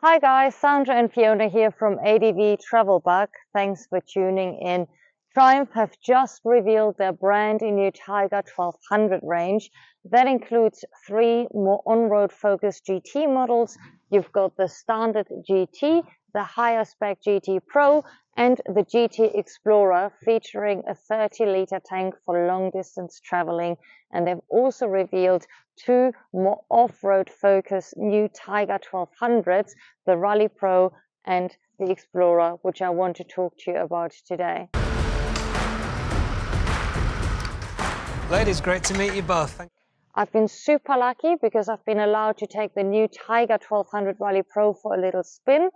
Hi guys, Sandra and Fiona here from ADV Travel Bug. Thanks for tuning in. Triumph have just revealed their brand new Tiger 1200 range. That includes three more on-road focused GT models. You've got the standard GT, the higher spec GT Pro, and the GT Explorer, featuring a 30-liter tank for long distance traveling. And they've also revealed two more off-road focused new Tiger 1200s, the Rally Pro and the Explorer, which I want to talk to you about today. Ladies, great to meet you both. I've been super lucky because I've been allowed to take the new Tiger 1200 Rally Pro for a little spin.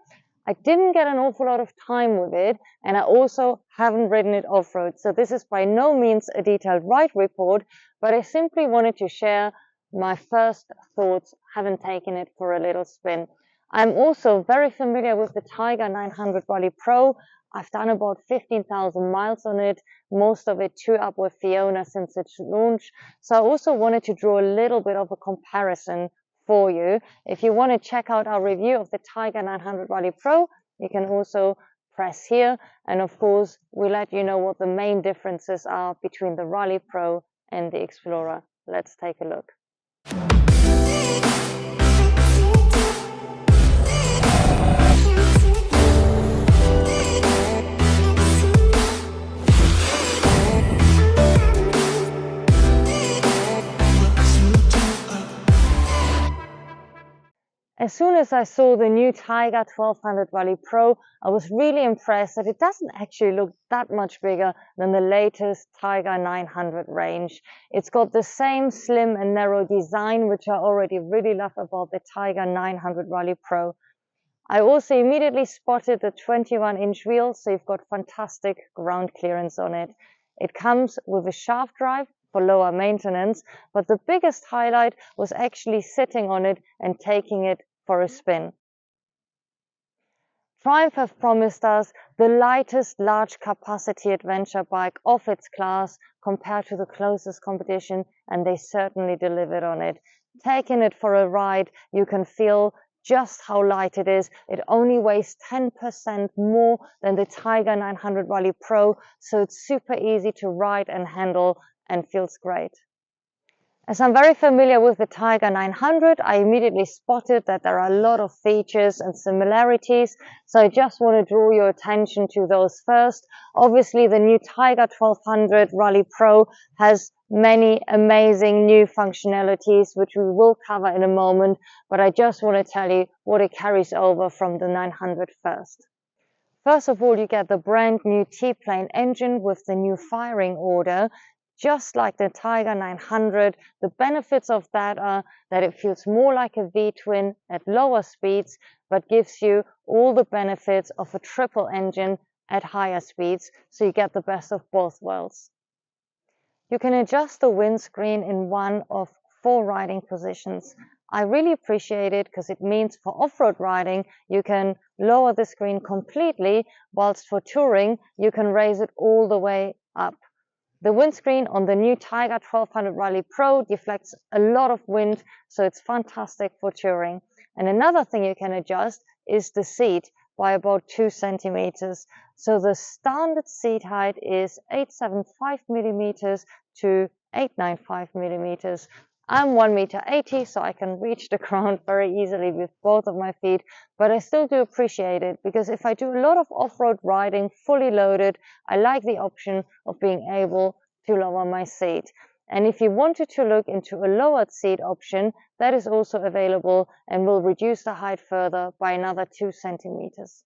I didn't get an awful lot of time with it, and I also haven't ridden it off-road. So this is by no means a detailed ride report, but I simply wanted to share my first thoughts having taken it for a little spin. I'm also very familiar with the Tiger 900 Rally Pro. I've done about 15,000 miles on it, most of it two up with Fiona since its launch. So I also wanted to draw a little bit of a comparison for you. If you want to check out our review of the Tiger 900 Rally Pro, you can also press here. And of course, we let you know what the main differences are between the Rally Pro and the Explorer. Let's take a look. As soon as I saw the new Tiger 1200 Rally Pro, I was really impressed that it doesn't actually look that much bigger than the latest Tiger 900 range. It's got the same slim and narrow design, which I already really love about the Tiger 900 Rally Pro. I also immediately spotted the 21-inch wheel, so you've got fantastic ground clearance on it. It comes with a shaft drive for lower maintenance, but the biggest highlight was actually sitting on it and taking it for a spin. Triumph have promised us the lightest large capacity adventure bike of its class compared to the closest competition, and they certainly delivered on it. Taking it for a ride, you can feel just how light it is. It only weighs 10% more than the Tiger 900 Rally Pro, so it's super easy to ride and handle and feels great. As I'm very familiar with the Tiger 900, I immediately spotted that there are a lot of features and similarities, so I just want to draw your attention to those first. Obviously, the new Tiger 1200 Rally Pro has many amazing new functionalities, which we will cover in a moment, but I just want to tell you what it carries over from the 900 first. First of all, you get the brand new T-Plane engine with the new firing order. Just like the Tiger 900, the benefits of that are that it feels more like a V-twin at lower speeds, but gives you all the benefits of a triple engine at higher speeds, so you get the best of both worlds. You can adjust the windscreen in one of 4 riding positions. I really appreciate it because it means for off-road riding, you can lower the screen completely, whilst for touring, you can raise it all the way up. The windscreen on the new Tiger 1200 Rally Pro deflects a lot of wind, so it's fantastic for touring. And another thing you can adjust is the seat by about 2 centimeters. So the standard seat height is 875 millimeters to 895 millimeters. I'm 1.80 meters, so I can reach the ground very easily with both of my feet, but I still do appreciate it because if I do a lot of off-road riding fully loaded, I like the option of being able to lower my seat. And if you wanted to look into a lowered seat option, that is also available and will reduce the height further by another 2 centimeters.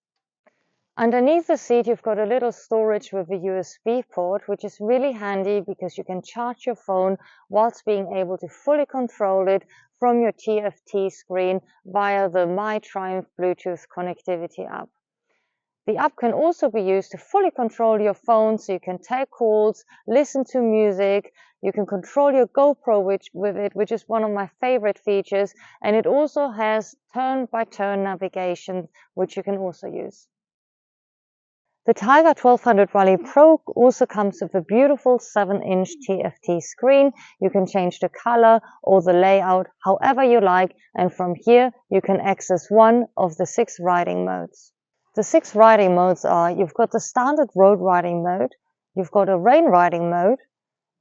Underneath the seat, you've got a little storage with a USB port, which is really handy because you can charge your phone whilst being able to fully control it from your TFT screen via the My Triumph Bluetooth connectivity app. The app can also be used to fully control your phone, so you can take calls, listen to music, you can control your GoPro with it, which is one of my favorite features, and it also has turn-by-turn navigation, which you can also use. The Tiger 1200 Rally Pro also comes with a beautiful 7-inch TFT screen. You can change the color or the layout however you like, and from here you can access one of the 6 riding modes. The 6 riding modes are, you've got the standard road riding mode, you've got a rain riding mode,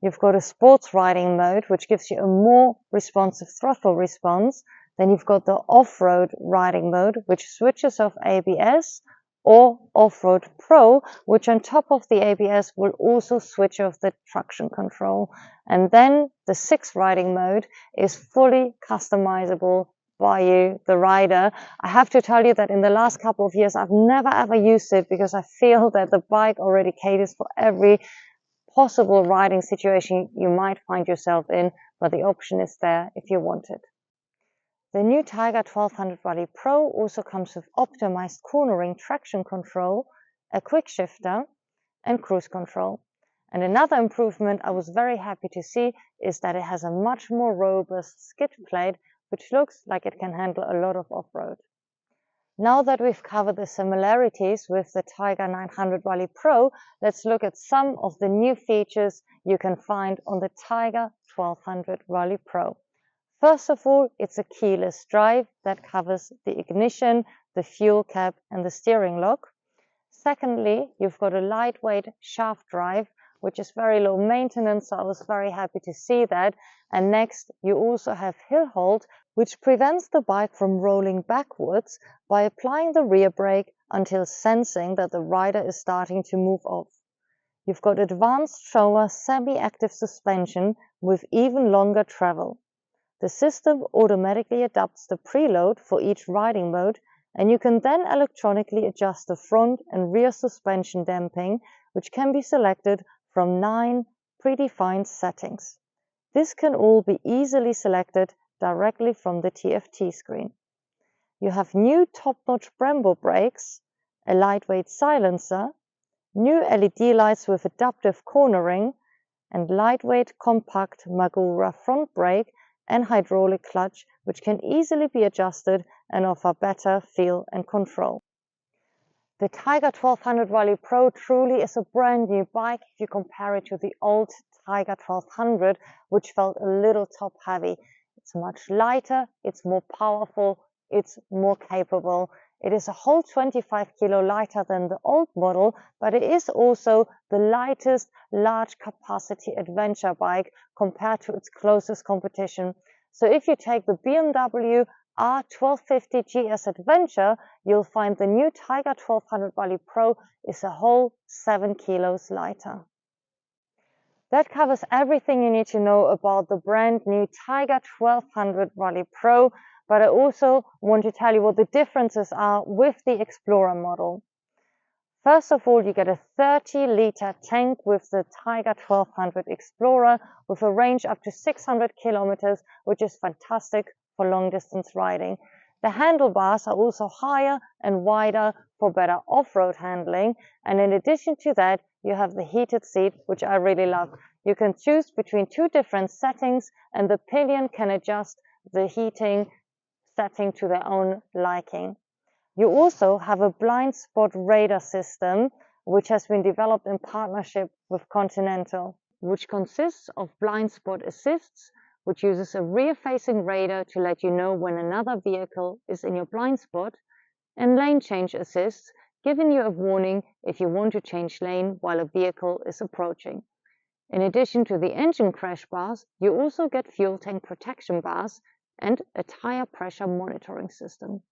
you've got a sports riding mode, which gives you a more responsive throttle response. Then you've got the off-road riding mode, which switches off ABS, or Off-Road Pro, which on top of the ABS will also switch off the traction control. And then the 6th riding mode is fully customizable by you, the rider. I have to tell you that in the last couple of years, I've never ever used it because I feel that the bike already caters for every possible riding situation you might find yourself in, but the option is there if you want it. The new Tiger 1200 Rally Pro also comes with optimized cornering traction control, a quick shifter, and cruise control. And another improvement I was very happy to see is that it has a much more robust skid plate, which looks like it can handle a lot of off-road. Now that we've covered the similarities with the Tiger 900 Rally Pro, let's look at some of the new features you can find on the Tiger 1200 Rally Pro. First of all, it's a keyless drive that covers the ignition, the fuel cap, and the steering lock. Secondly, you've got a lightweight shaft drive, which is very low maintenance, so I was very happy to see that. And next, you also have hill hold, which prevents the bike from rolling backwards by applying the rear brake until sensing that the rider is starting to move off. You've got advanced Showa semi-active suspension with even longer travel. The system automatically adapts the preload for each riding mode, and you can then electronically adjust the front and rear suspension damping, which can be selected from 9 predefined settings. This can all be easily selected directly from the TFT screen. You have new top-notch Brembo brakes, a lightweight silencer, new LED lights with adaptive cornering, and lightweight compact Magura front brake and hydraulic clutch, which can easily be adjusted and offer better feel and control. The Tiger 1200 Rally Pro truly is a brand new bike if you compare it to the old Tiger 1200, which felt a little top heavy. It's much lighter, it's more powerful, it's more capable. It is a whole 25 kilo lighter than the old model, but it is also the lightest large capacity adventure bike compared to its closest competition. So if you take the BMW R1250 GS Adventure, you'll find the new Tiger 1200 Rally Pro is a whole 7 kilos lighter. That covers everything you need to know about the brand new Tiger 1200 Rally Pro, but I also want to tell you what the differences are with the Explorer model. First of all, you get a 30-liter tank with the Tiger 1200 Explorer with a range up to 600 kilometers, which is fantastic for long-distance riding. The handlebars are also higher and wider for better off-road handling, and in addition to that, you have the heated seat, which I really love. You can choose between 2 different settings, and the pillion can adjust the heating setting to their own liking. You also have a blind spot radar system, which has been developed in partnership with Continental, which consists of blind spot assists, which uses a rear-facing radar to let you know when another vehicle is in your blind spot, and lane change assists, giving you a warning if you want to change lane while a vehicle is approaching. In addition to the engine crash bars, you also get fuel tank protection bars and a tire pressure monitoring system.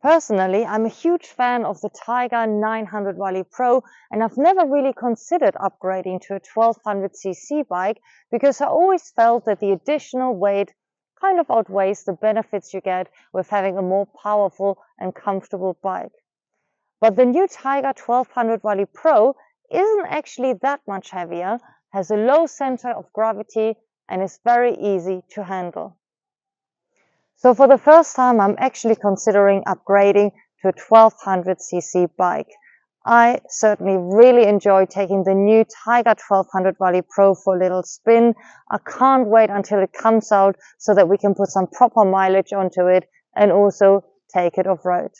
Personally, I'm a huge fan of the Tiger 900 Rally Pro, and I've never really considered upgrading to a 1200cc bike because I always felt that the additional weight kind of outweighs the benefits you get with having a more powerful and comfortable bike. But the new Tiger 1200 Rally Pro isn't actually that much heavier, has a low center of gravity, and is very easy to handle. So for the first time, I'm actually considering upgrading to a 1200cc bike. I certainly really enjoy taking the new Tiger 1200 Rally Pro for a little spin. I can't wait until it comes out so that we can put some proper mileage onto it and also take it off-road.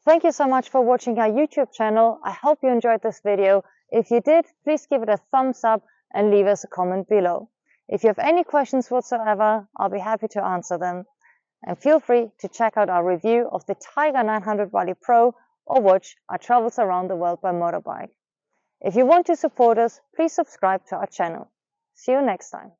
Thank you so much for watching our YouTube channel. I hope you enjoyed this video. If you did, please give it a thumbs up and leave us a comment below. If you have any questions whatsoever, I'll be happy to answer them. And feel free to check out our review of the Tiger 900 Rally Pro or watch our travels around the world by motorbike. If you want to support us, please subscribe to our channel. See you next time.